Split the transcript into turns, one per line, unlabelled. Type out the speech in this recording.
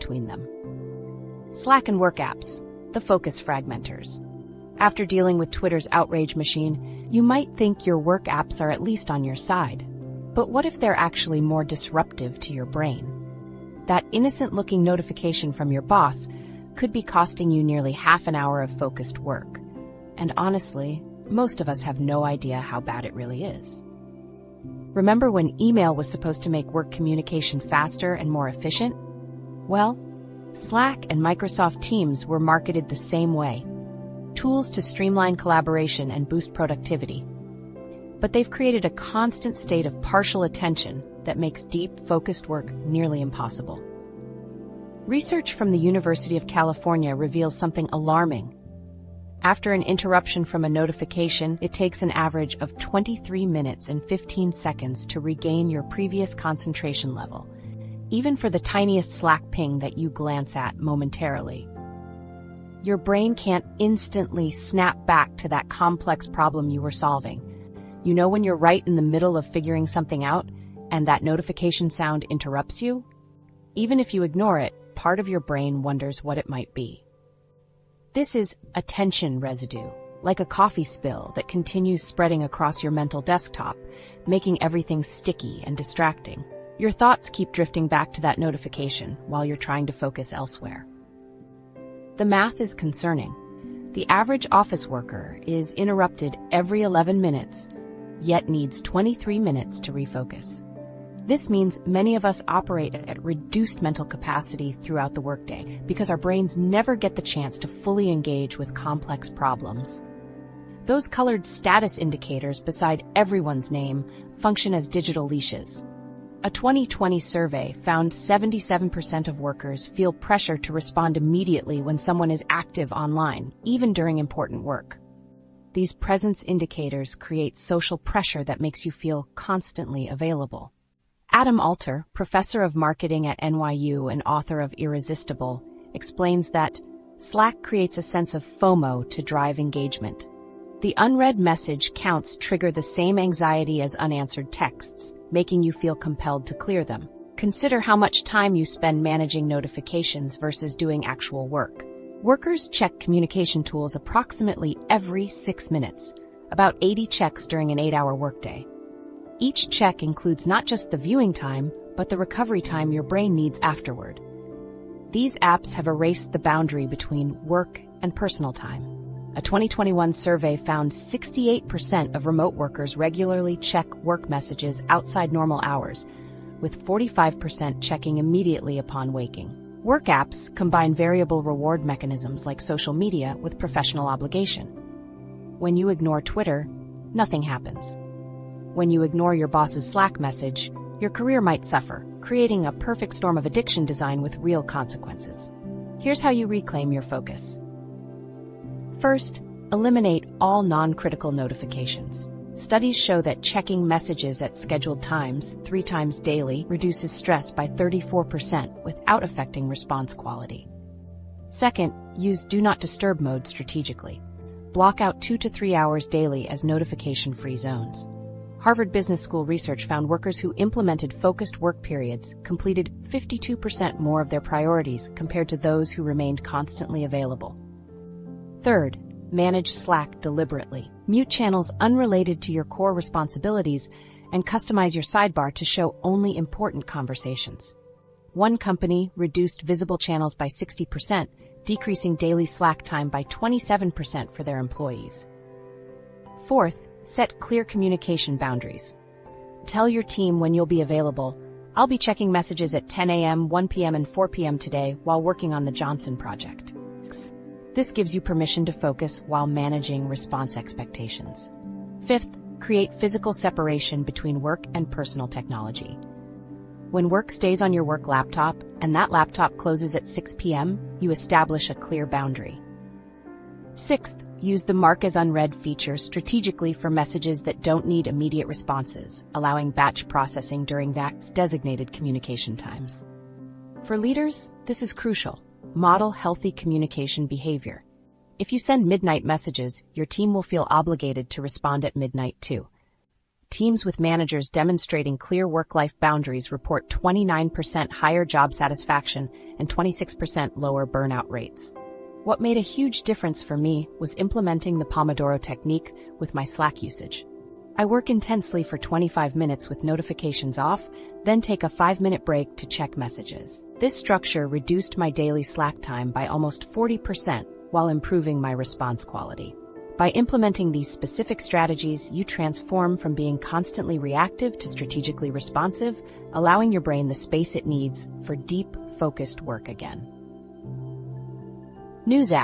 between them. Slack and work apps, the focus fragmenters. After dealing with Twitter's outrage machine, you might think your work apps are at least on your side. But what if they're actually more disruptive to your brain? That innocent-looking notification from your boss could be costing you nearly half an hour of focused work. And honestly, most of us have no idea how bad it really is. Remember when email was supposed to make work communication faster and more efficient? Well, Slack and Microsoft Teams were marketed the same way. Tools to streamline collaboration and boost productivity. But they've created a constant state of partial attention that makes deep, focused work nearly impossible. Research from the University of California reveals something alarming. After an interruption from a notification, it takes an average of 23 minutes and 15 seconds to regain your previous concentration level, even for the tiniest Slack ping that you glance at momentarily. Your brain can't instantly snap back to that complex problem you were solving. You know when you're right in the middle of figuring something out, and that notification sound interrupts you? Even if you ignore it, part of your brain wonders what it might be. This is attention residue, like a coffee spill that continues spreading across your mental desktop, making everything sticky and distracting. Your thoughts keep drifting back to that notification while you're trying to focus elsewhere. The math is concerning. The average office worker is interrupted every 11 minutes, yet needs 23 minutes to refocus. This means many of us operate at reduced mental capacity throughout the workday because our brains never get the chance to fully engage with complex problems. Those colored status indicators beside everyone's name function as digital leashes. A 2020 survey found 77% of workers feel pressure to respond immediately when someone is active online, even during important work. These presence indicators create social pressure that makes you feel constantly available. Adam Alter, professor of marketing at NYU and author of Irresistible, explains that Slack creates a sense of FOMO to drive engagement. The unread message counts trigger the same anxiety as unanswered texts, making you feel compelled to clear them. Consider how much time you spend managing notifications versus doing actual work. Workers check communication tools approximately every 6 minutes, about 80 checks during an 8-hour workday. Each check includes not just the viewing time, but the recovery time your brain needs afterward. These apps have erased the boundary between work and personal time. A 2021 survey found 68% of remote workers regularly check work messages outside normal hours, with 45% checking immediately upon waking. Work apps combine variable reward mechanisms like social media with professional obligation. When you ignore Twitter, nothing happens. When you ignore your boss's Slack message, your career might suffer, creating a perfect storm of addiction design with real consequences. Here's how you reclaim your focus. First, eliminate all non-critical notifications. Studies show that checking messages at scheduled times, 3 times daily, reduces stress by 34% without affecting response quality. Second, use Do Not Disturb mode strategically. Block out 2 to 3 hours daily as notification-free zones. Harvard Business School research found workers who implemented focused work periods completed 52% more of their priorities compared to those who remained constantly available. Third, manage Slack deliberately. Mute channels unrelated to your core responsibilities and customize your sidebar to show only important conversations. One company reduced visible channels by 60%, decreasing daily Slack time by 27% for their employees. Fourth, set clear communication boundaries. Tell your team when you'll be available. I'll be checking messages at 10 a.m., 1 p.m., and 4 p.m. today while working on the Johnson project. This gives you permission to focus while managing response expectations. Fifth, create physical separation between work and personal technology. When work stays on your work laptop and that laptop closes at 6 p.m., you establish a clear boundary. Sixth, use the Mark as Unread feature strategically for messages that don't need immediate responses, allowing batch processing during that designated communication times. For leaders, this is crucial. Model healthy communication behavior. If you send midnight messages, your team will feel obligated to respond at midnight too. Teams with managers demonstrating clear work-life boundaries report 29% higher job satisfaction and 26% lower burnout rates. What made a huge difference for me was implementing the Pomodoro technique with my Slack usage. I work intensely for 25 minutes with notifications off, then take a 5-minute break to check messages. This structure reduced my daily Slack time by almost 40% while improving my response quality. By implementing these specific strategies, you transform from being constantly reactive to strategically responsive, allowing your brain the space it needs for deep, focused work again. News app.